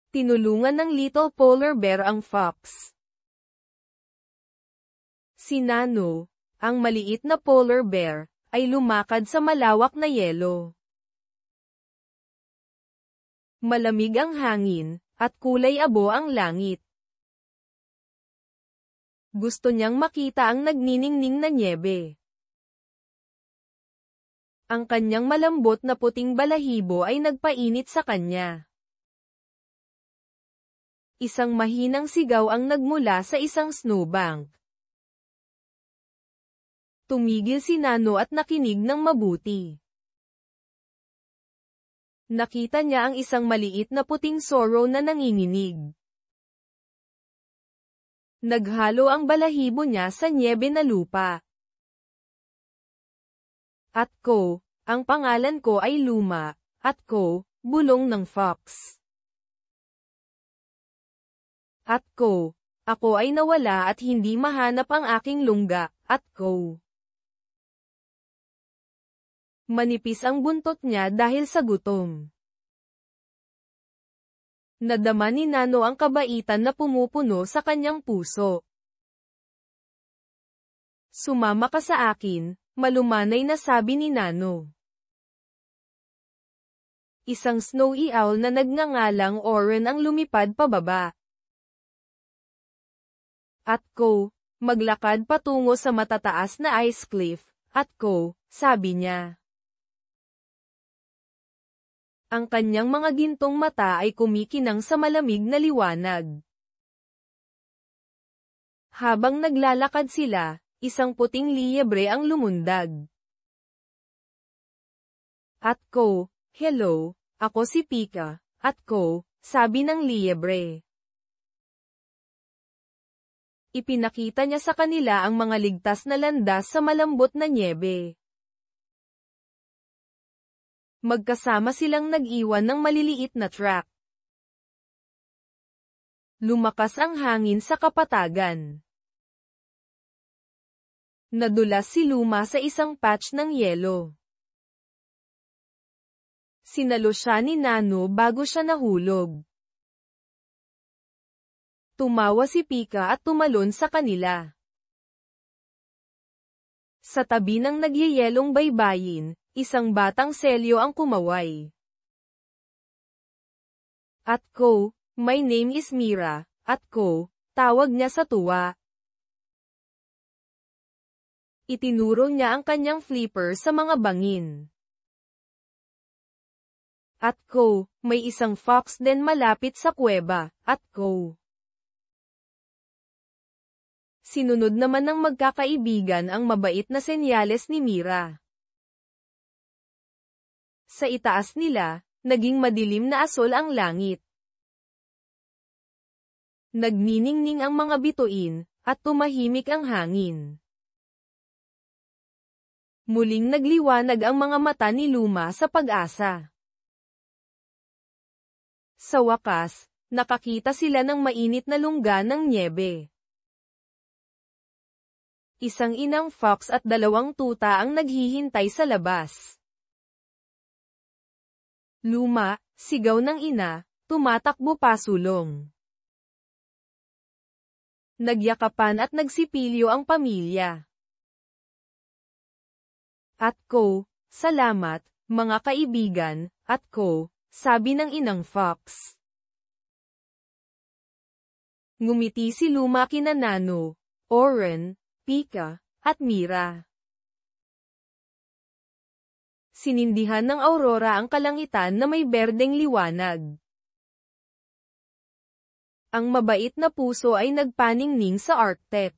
Tinulungan ng little polar bear ang fox. Si Nano, ang maliit na polar bear, ay lumakad sa malawak na yelo. Malamig ang hangin, at kulay abo ang langit. Gusto niyang makita ang nagniningning na nyebe. Ang kanyang malambot na puting balahibo ay nagpainit sa kanya. Isang mahinang sigaw ang nagmula sa isang snowbank. Tumigil si Nano at nakinig ng mabuti. Nakita niya ang isang maliit na puting sorrow na nanginginig. Naghalo ang balahibo niya sa nyebe na lupa. At ko, ang pangalan ko ay Luma, at ko, bulong ng fox. At ko, ako ay nawala at hindi mahanap ang aking lungga, at ko. Manipis ang buntot niya dahil sa gutom. Nadama ni Nano ang kabaitan na pumupuno sa kanyang puso. Sumama ka sa akin, malumanay na sabi ni Nano. Isang snowy owl na nagngangalang Oren ang lumipad pababa. At ko, maglakad patungo sa matataas na ice cliff, at ko, sabi niya. Ang kanyang mga gintong mata ay kumikinang sa malamig na liwanag. Habang naglalakad sila, isang puting liyebre ang lumundag. At ko, hello, ako si Pika, at ko, sabi ng liyebre. Ipinakita niya sa kanila ang mga ligtas na landas sa malambot na nyebe. Magkasama silang nag-iwan ng maliliit na track. Lumakas ang hangin sa kapatagan. Nadulas si Luma sa isang patch ng yelo. Sinalo siya ni Nano bago siya nahulog. Tumawa si Pika at tumalon sa kanila. Sa tabi ng nagyayelong baybayin, isang batang selyo ang kumaway. At ko, my name is Mira, at ko, tawag niya sa tuwa. Itinuro niya ang kanyang flipper sa mga bangin. At ko, may isang fox din malapit sa kuweba, at ko. Sinunod naman ng magkakaibigan ang mabait na senyales ni Mira. Sa itaas nila, naging madilim na asol ang langit. Nagniningning ang mga bituin, at tumahimik ang hangin. Muling nagliwanag ang mga mata ni Luma sa pag-asa. Sa wakas, nakakita sila ng mainit na lungga ng nyebe. Isang inang fox at dalawang tuta ang naghihintay sa labas. Luma, sigaw ng ina, tumatakbo pasulong. Nagyakapan at nagsipilyo ang pamilya. At ko, salamat, mga kaibigan, at ko, sabi ng inang fox. Ngumiti si Luma kina Nano, Oren, Pika, at Mira. Sinindihan ng aurora ang kalangitan na may berdeng liwanag. Ang mabait na puso ay nagpaningning sa Arctic.